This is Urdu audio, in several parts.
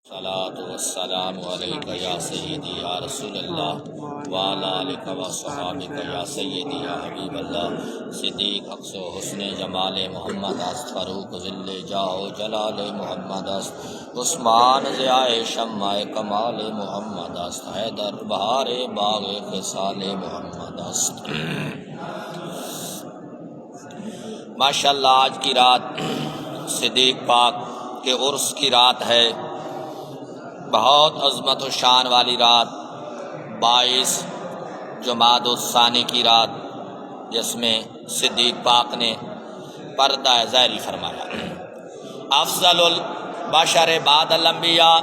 الصلاۃ والسلام علیک یا سیدی یا رسول اللہ وعلی آلک و صحابک یا سیدی یا حبیب اللہ صدیق اقص و حسن جمال محمد است، فاروق ذل جاہ جلال محمد است، عثمان ضیاء شمع کمال محمد است، حیدر بہار باغ خصال محمد است۔ ماشاءاللہ آج کی رات صدیق پاک کے عرس کی رات ہے، بہت عظمت و شان والی رات، 22 جمادی الثانی کی رات، جس میں صدیق پاک نے پردہ ظاہری فرمایا۔ افضل البشر بعد الانبیاء،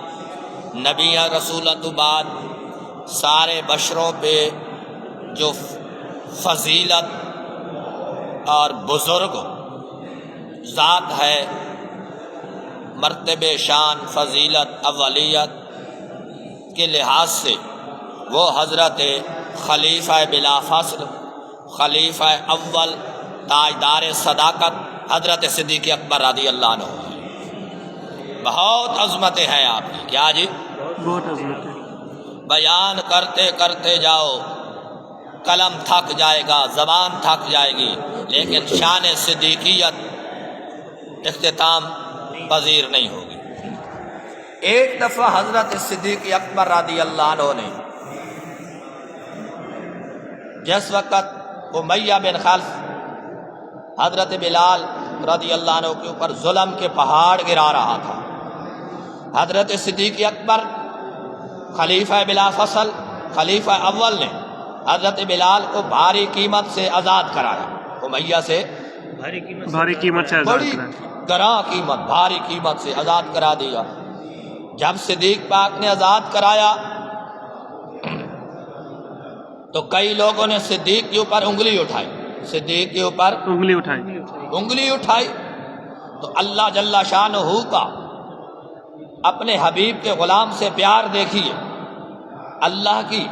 نبی رسولوں تو بعد سارے بشروں پہ جو فضیلت اور بزرگ ذات ہے، مرتبہ شان فضیلت اولیت کے لحاظ سے وہ حضرت خلیفہ بلا فصل، خلیفہ اول، تاجدار صداقت حضرت صدیق اکبر رضی اللہ عنہ ہے۔ بہت عظمتیں ہیں آپ کی، کیا جی؟ بہت عظمت ہے۔ بیان کرتے کرتے جاؤ، قلم تھک جائے گا، زبان تھک جائے گی، لیکن شان صدیقیت اختتام پذیر نہیں ہوگی۔ ایک دفعہ حضرت صدیق اکبر رضی اللہ عنہ نے جس وقت امیہ بن خلف حضرت بلال رضی اللہ عنہ کے اوپر ظلم کے پہاڑ گرا رہا تھا، حضرت صدیق اکبر خلیفہ بلا فصل، خلیفہ اول نے حضرت بلال کو بھاری قیمت سے آزاد کرایا، امیہ سے بھاری قیمت سے آزاد بڑی کرایا، گراں قیمت، بھاری قیمت سے آزاد کرا دیا۔ جب صدیق پاک نے آزاد کرایا تو کئی لوگوں نے صدیق کے اوپر انگلی اٹھائی، صدیق کے اوپر انگلی اٹھائی، تو اللہ جل شانہ کا اپنے حبیب کے غلام سے پیار دیکھیے، اللہ کی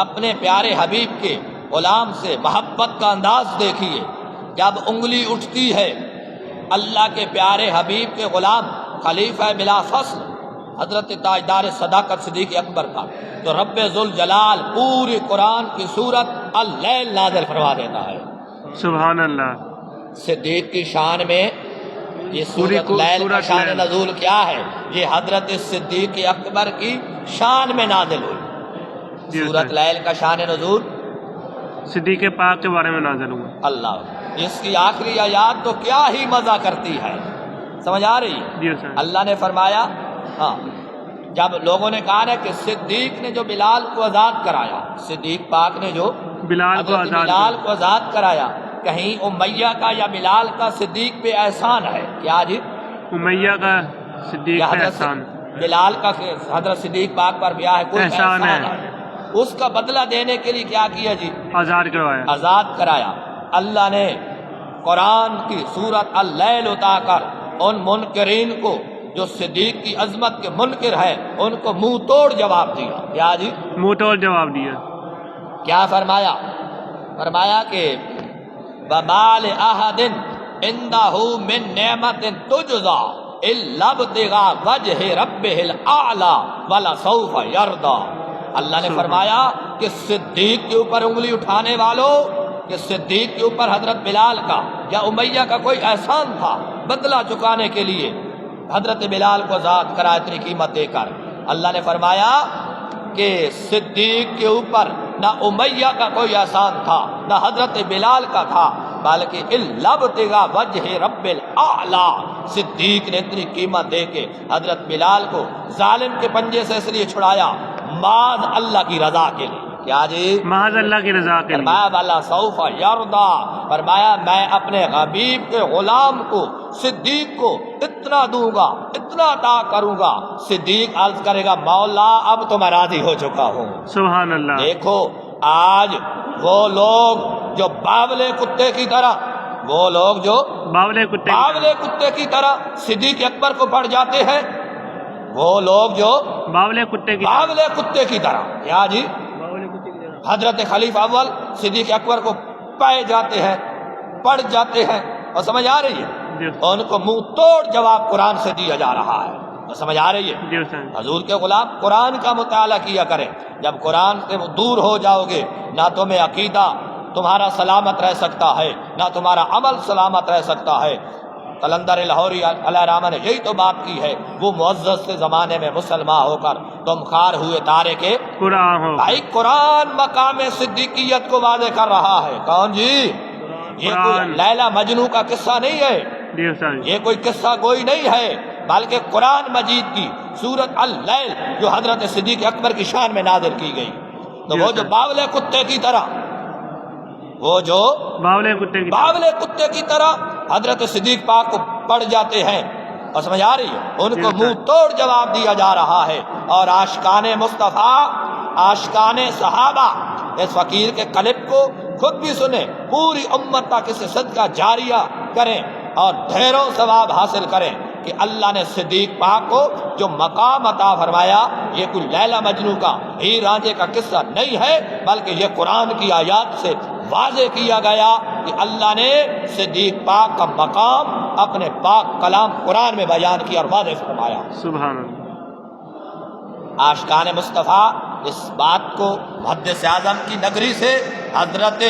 اپنے پیارے حبیب کے غلام سے محبت کا انداز دیکھیے۔ جب انگلی اٹھتی ہے اللہ کے پیارے حبیب کے غلام خلیفہ بلا فصل حضرت تاجدار صداقت صدیق اکبر کا، تو رب ذوالجلال پوری قرآن کی سورت اللیل نازل فرما دیتا ہے۔ سبحان اللہ۔ صدیق کی شان میں یہ سورت لیل کا شان نزول کیا ہے؟ یہ حضرت صدیق اکبر کی شان میں نازل ہوئی۔ سورت لیل کا شان نزول صدیق پاک کے بارے میں نازل ہوا۔ اللہ، اس کی آخری آیات تو کیا ہی مزہ کرتی ہے، سمجھ آ رہی ہے؟ اللہ نے فرمایا، ہاں جب لوگوں نے کہا نا کہ صدیق نے جو بلال کو آزاد کرایا، صدیق پاک نے جو بلال کو آزاد کرایا، کہیں امیہ کا یا بلال کا صدیق پہ احسان ہے کیا جی؟ امیہ کا صدیق پہ احسان، بلال کا حضرت صدیق پاک پر بیاہ ہے، کوئی احسان ہے، اس کا بدلہ دینے کے لیے کیا کیا جی؟ آزاد کرایا۔ اللہ نے قرآن کی سورت اللیل اتار کر ان منکرین کو جو صدیق کی عظمت کے منکر ہیں ان کو منہ توڑ جواب دیا۔ کیا جی؟ منہ توڑ جواب دیا۔ کیا فرمایا؟ فرمایا کہ وَمَا لِأَحَدٍ عِندَهُ مِن نِعْمَةٍ تُجْزَىٰ إِلَّا ابْتِغَاءَ وَجْهِ رَبِّهِ الْأَعْلَىٰ وَلَسَوْفَ يَرْضَىٰ۔ اللہ نے فرمایا کہ صدیق کے اوپر انگلی اٹھانے والوں، کہ صدیق کے اوپر حضرت بلال کا یا امیہ کا کوئی احسان تھا، بدلہ چکانے کے لیے حضرت بلال کو آزاد کرا اتنی قیمت دے کر، اللہ نے فرمایا کہ صدیق کے اوپر نہ امیہ کا کوئی احسان تھا نہ حضرت بلال کا تھا، بلکہ الا ابتغاء وجہ رب الاعلیٰ، صدیق نے اتنی قیمت دے کے حضرت بلال کو ظالم کے پنجے سے اس لیے چھڑایا معاذ اللہ کی رضا کے لیے۔ کیا جی؟ معاذ اللہ کی رضا کے لیے۔ فرمایا والا سوف یرضا، فرمایا میں اپنے حبیب کے غلام کو صدیق کو اتنا دوں گا، اتنا عطا کروں گا، صدیق عرض کرے گا مولا اب تو میں راضی ہو چکا ہوں۔ سبحان اللہ۔ دیکھو آج وہ لوگ جو باولے کتے کی طرح، وہ لوگ جو باولے کتے کی طرح صدیق اکبر کو پڑ جاتے ہیں، وہ لوگ جو باولے کتے کی طرح، کیا جی؟ حضرت خلیفہ اول صدیق اکبر کو پائے جاتے ہیں، پڑھ جاتے ہیں، اور سمجھ آ رہی ہے؟ ان کو منہ توڑ جواب قرآن سے دیا جا رہا ہے۔ سمجھ آ رہی ہے؟ جی استاد حضور کے غلام قرآن کا مطالعہ کیا کریں. جب قرآن سے دور ہو جاؤ گے نہ تمہیں عقیدہ تمہارا سلامت رہ سکتا ہے نہ تمہارا عمل سلامت رہ سکتا ہے. قلندر لاہوری علیہ رحمہ نے یہی تو بات کی ہے. وہ معزز سے زمانے میں مسلمان ہو کر تم خار ہوئے تارے کے قرآن ہو. بھائی قرآن مقام صدیقیت کو واضح کر رہا ہے. کون جی؟ یہ کوئی قرآن. لیلا مجنو کا قصہ نہیں ہے. جی استاد یہ کوئی قصہ کوئی نہیں ہے بلکہ قرآن مجید کی سورت اللیل جو حضرت صدیق اکبر کی شان میں نازل کی گئی. تو وہ جو باولے کتے کی طرح باولے کتے کی طرح حضرت صدیق پاک کو پڑ جاتے ہیں. اور سمجھ آ رہی ہے؟ ان کو منہ توڑ جواب دیا جا رہا ہے. اور عاشقان مصطفیٰ عاشقان صحابہ اس فقیر کے کلپ کو خود بھی سنیں, پوری امت تک اسے صدقہ جاریہ کریں اور ڈھیروں ثواب حاصل کریں کہ اللہ نے صدیق پاک کو جو مقام عطا فرمایا یہ کوئی لیلا مجنو کا ہیر رانجھے کا قصہ نہیں ہے بلکہ یہ قرآن کی آیات سے واضح کیا گیا کہ اللہ نے صدیق پاک کا مقام اپنے پاک کلام قرآن میں بیان کیا اور واضح فرمایا. سبحان اللہ. عاشقان مصطفیٰ اس بات کو محدث اعظم کی نگری سے حضرت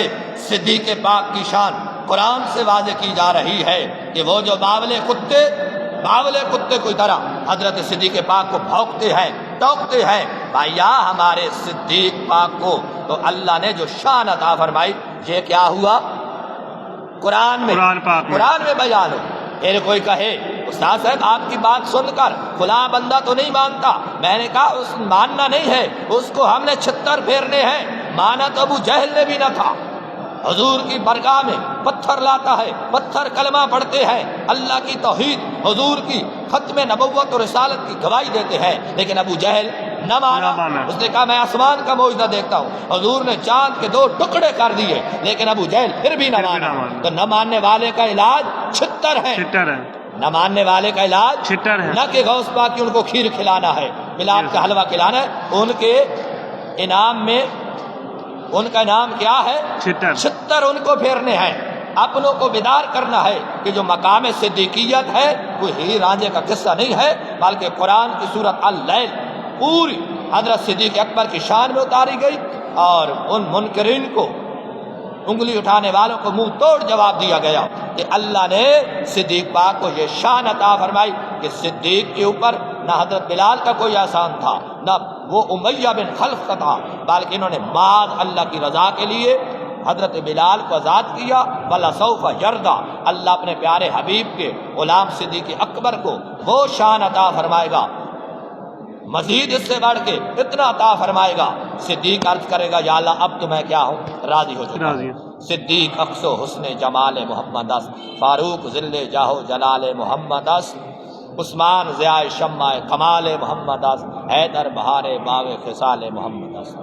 صدیق پاک کی شان قرآن سے واضح کی جا رہی ہے کہ وہ جو باولے کتے کی طرح حضرت صدیق پاک کو بھونکتے ہیں ٹوکتے ہیں. بھائیا ہمارے صدیق پاک کو تو اللہ نے جو شان عطا فرمائی یہ کیا ہوا؟ قرآن میں بیان ہو. پھر کوئی کہے استاد صاحب آپ کی بات سن کر فلاں بندہ تو نہیں مانتا. میں نے کہا اس ماننا نہیں ہے, اس کو ہم نے 76 پھیرنے ہیں. مانا تو ابو جہل نے بھی نہ تھا. حضور کی برگاہ میں پتھر لاتا ہے, پتھر کلمہ پڑھتے ہیں, اللہ کی توحید حضور کی ختم نبوت اور رسالت کی گواہی دیتے ہیں, لیکن ابو جہل نہ مانا. اس نے کہا میں آسمان کا معجزہ دیکھتا ہوں. حضور نے چاند کے 2 ٹکڑے کر دیے لیکن ابو جہل پھر بھی نہ مانا. تو نہ ماننے والے کا علاج 76 ہے. نہ ماننے والے کا علاج نہ کہ غوث پاک کی ان کو کھیر کھلانا ہے, ملاپ کا حلوہ کھلانا ہے. ان کے انعام میں ان کا نام کیا ہے؟ 76 ان کو پھیرنے ہیں. اپنوں کو بیدار کرنا ہے کہ جو مقام صدیقیت ہے کوئی ہیر رانجھے کا قصہ نہیں ہے بلکہ قرآن کی سورت اللیل پوری حضرت صدیق اکبر کی شان میں اتاری گئی اور ان منکرین کو انگلی اٹھانے والوں کو منہ توڑ جواب دیا گیا کہ اللہ نے صدیق پاک کو یہ شان عطا فرمائی کہ صدیق کے اوپر نہ حضرت بلال کا کوئی احسان تھا نہ وہ امیہ بن خلف کا تھا بلکہ انہوں نے محض اللہ کی رضا کے لیے حضرت بلال کو آزاد کیا. وَلَسَوْفَ يَرْضَىٰ اللہ اپنے پیارے حبیب کے غلام صدیق اکبر کو وہ شان عطا فرمائے گا, مزید اس سے بڑھ کے اتنا عطا فرمائے گا. صدیق عرض کرے گا یا اللہ اب تو میں کیا ہوں, راضی ہو چکا ہوں. صدیق اقص و حسن جمال محمد اس, فاروق ذل جاہو جلال محمد اس, عثمان ضیاء شمع کمال محمد اس, حیدر بہار باغ خصال محمد اس.